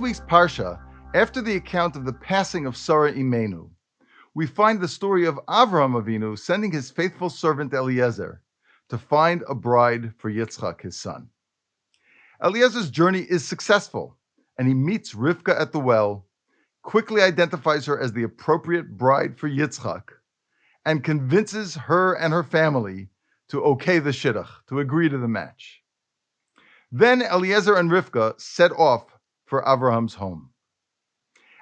week's Parsha, after the account of the passing of Sarah Imenu, we find the story of Avraham Avinu sending his faithful servant Eliezer to find a bride for Yitzchak, his son. Eliezer's journey is successful, and he meets Rivka at the well, quickly identifies her as the appropriate bride for Yitzchak, and convinces her and her family to okay the shidduch, to agree to the match. Then Eliezer and Rivka set off for Avraham's home.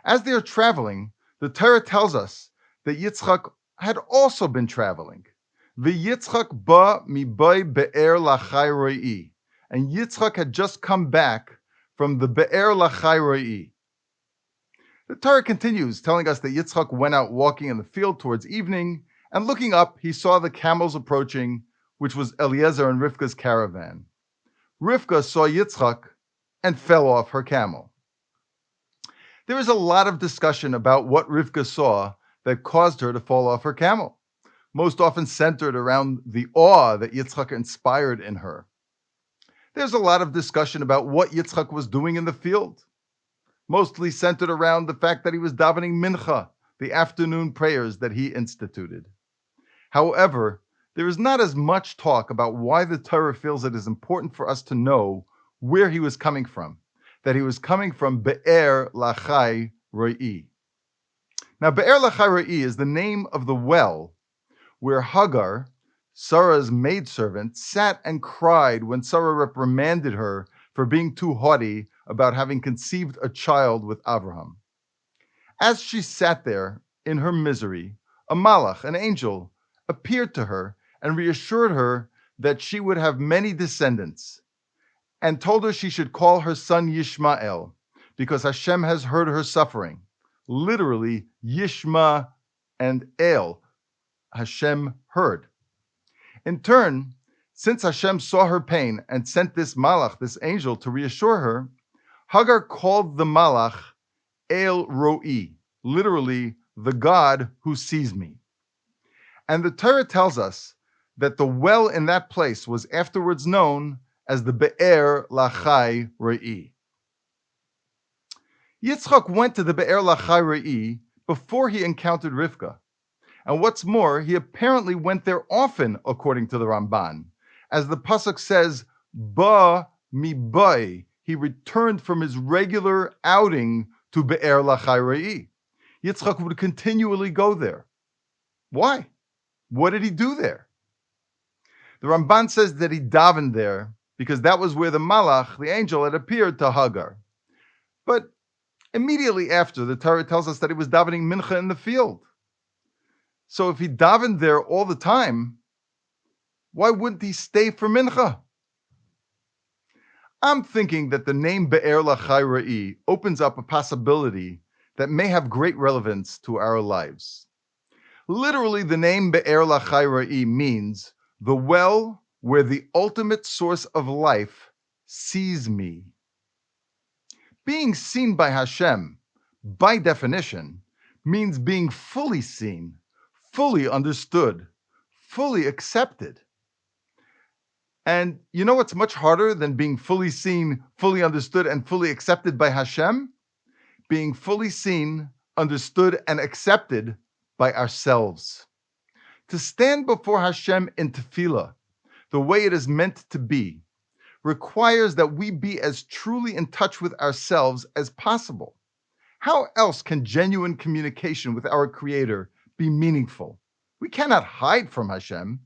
As they are traveling, the Torah tells us that Yitzchak had also been traveling. V'Yitzchak ba mibai be'er lachai ro'i. And Yitzchak had just come back from the be'er lachai ro'i. The Torah continues telling us that Yitzchak went out walking in the field towards evening, and looking up, he saw the camels approaching, which was Eliezer and Rivka's caravan. Rivka saw Yitzchak and fell off her camel. There is a lot of discussion about what Rivka saw that caused her to fall off her camel, most often centered around the awe that Yitzchak inspired in her. There's a lot of discussion about what Yitzchak was doing in the field, mostly centered around the fact that he was davening mincha, the afternoon prayers that he instituted. However, there is not as much talk about why the Torah feels it is important for us to know where he was coming from, that he was coming from Be'er Lachai Ro'i. Now, Be'er Lachai Ro'i is the name of the well where Hagar, Sarah's maidservant, sat and cried when Sarah reprimanded her for being too haughty about having conceived a child with Abraham. As she sat there in her misery, a malach, an angel, appeared to her and reassured her that she would have many descendants, and told her she should call her son Yishmael, because Hashem has heard her suffering. Literally, Yishma and El, Hashem heard. In turn, since Hashem saw her pain and sent this malach, this angel, to reassure her, Hagar called the malach El Roi, literally, the God who sees me. And the Torah tells us that the well in that place was afterwards known as the Be'er Lachai Roi. Yitzchak went to the Be'er Lachai Roi before he encountered Rivka. And what's more, he apparently went there often, according to the Ramban. As the pasuk says, Ba mi bai, he returned from his regular outing to Be'er Lachai Roi. Yitzchak would continually go there. Why? What did he do there? The Ramban says that he davened there because that was where the malach, the angel, had appeared to Hagar. But immediately after, the Torah tells us that he was davening mincha in the field. So if he davened there all the time, why wouldn't he stay for mincha? I'm thinking that the name Be'er Lachai Roi opens up a possibility that may have great relevance to our lives. Literally, the name Be'er Lachai Roi means the well where the ultimate source of life sees me. Being seen by Hashem, by definition, means being fully seen, fully understood, fully accepted. And you know what's much harder than being fully seen, fully understood, and fully accepted by Hashem? Being fully seen, understood, and accepted by ourselves. To stand before Hashem in tefillah, the way it is meant to be, requires that we be as truly in touch with ourselves as possible. How else can genuine communication with our Creator be meaningful? We cannot hide from Hashem.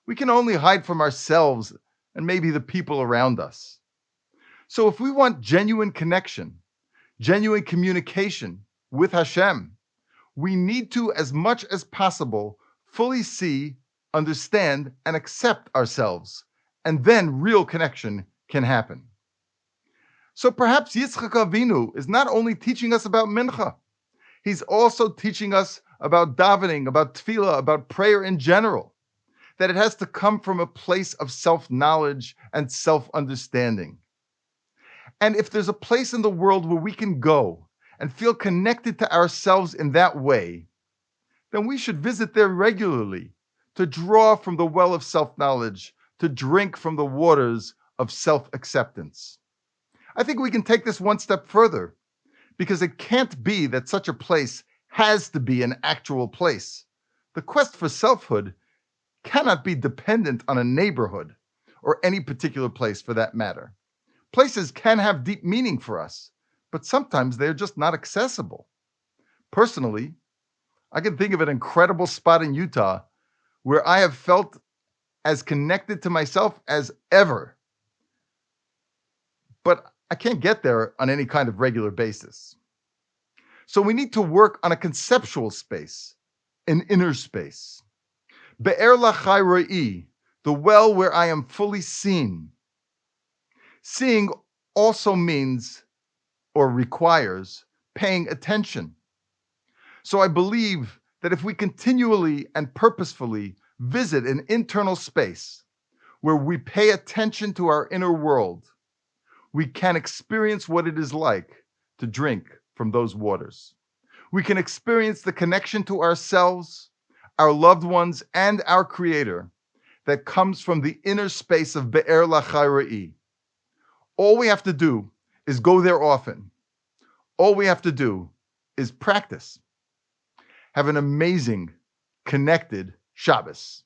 We can only hide from ourselves and maybe the people around us. So if we want genuine connection, genuine communication with Hashem, we need to, as much as possible, fully see, understand, and accept ourselves, and then real connection can happen. So perhaps Yitzchak Avinu is not only teaching us about mincha, he's also teaching us about davening, about tefillah, about prayer in general, that it has to come from a place of self-knowledge and self-understanding. And if there's a place in the world where we can go and feel connected to ourselves in that way, then we should visit there regularly to draw from the well of self-knowledge, to drink from the waters of self-acceptance. I think we can take this one step further because it can't be that such a place has to be an actual place. The quest for selfhood cannot be dependent on a neighborhood or any particular place for that matter. Places can have deep meaning for us, but sometimes they're just not accessible. Personally, I can think of an incredible spot in Utah where I have felt as connected to myself as ever, but I can't get there on any kind of regular basis. So we need to work on a conceptual space, an inner space. Be'er lachai ro'i, the well where I am fully seen. Seeing also means or requires paying attention. So I believe that if we continually and purposefully visit an internal space where we pay attention to our inner world, we can experience what it is like to drink from those waters. We can experience the connection to ourselves, our loved ones, and our Creator that comes from the inner space of Be'er Lachai Ra'i. All we have to do is go there often. All we have to do is practice. Have an amazing, connected Shabbos.